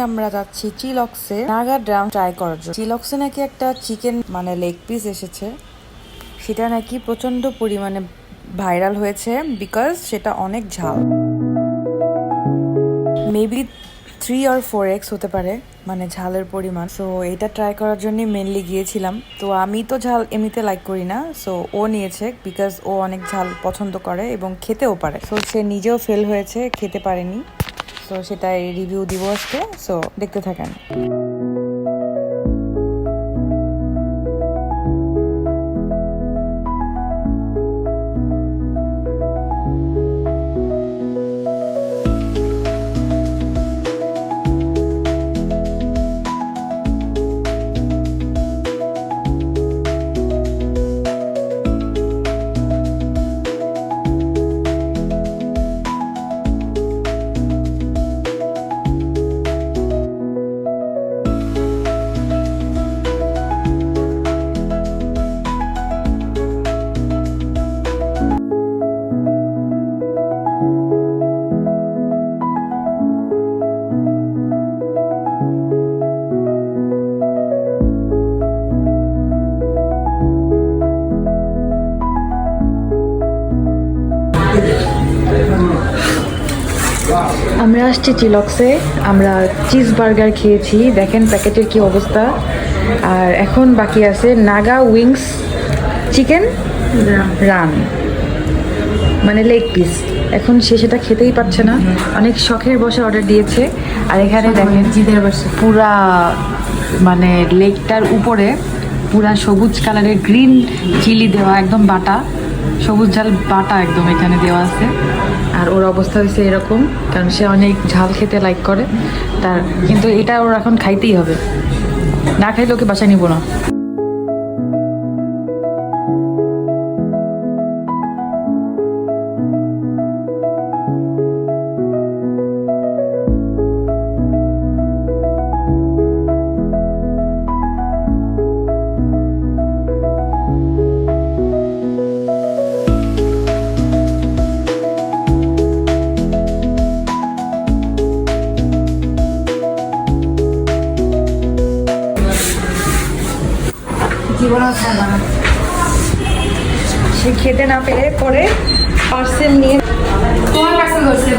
আমরা যাচ্ছি চিলক্সে Naga drum try করার জন্য। চিলক্সে নাকি একটা চিকেন মানে লেগ পিস এসেছে, সেটা নাকি প্রচন্ড পরিমাণে ভাইরাল হয়েছে বিকজ সেটা অনেক ঝাল। মেবি 3 or 4x হতে পারে মানে ঝালের পরিমাণ। সো এটা ট্রাই করার জন্য মেনলি গিয়েছিলাম। তো আমি তো ঝাল এমনিতে লাইক করি না, সো ও নিয়েছে বিকজ ও অনেক ঝাল পছন্দ করে এবং খেতেও পারে। সো সে নিজেও ফেল হয়েছে, খেতে পারেনি। সো সেটাই রিভিউ দিব আজকে, সো দেখতে থাকেন। আমরা আসছি চিলক্সে, আমরা চিজ বার্গার খেয়েছি, দেখেন প্যাকেটের কি অবস্থা। আর এখন বাকি আছে নাগা উইংস চিকেন রান মানে লেগ পিস। এখন সে সেটা খেতেই পারছে না, অনেক শখের বসে অর্ডার দিয়েছে। আর এখানে দেখেন পুরা মানে লেগটার উপরে পুরা সবুজ কালারের গ্রিন চিলি দেওয়া, একদম বাটা সবুজ ঝাল বাটা একদম এখানে দেওয়া আছে। আর ওর অবস্থা হয়েছে এরকম, কারণ সে অনেক ঝাল খেতে লাইক করে তার, কিন্তু এটা ওর এখন খাইতেই হবে, না খাইলে ওকে বাসায় নিব না। সে খেতে না পেরে পরে পার্সেল নিয়ে তোমার পার্সেল করছে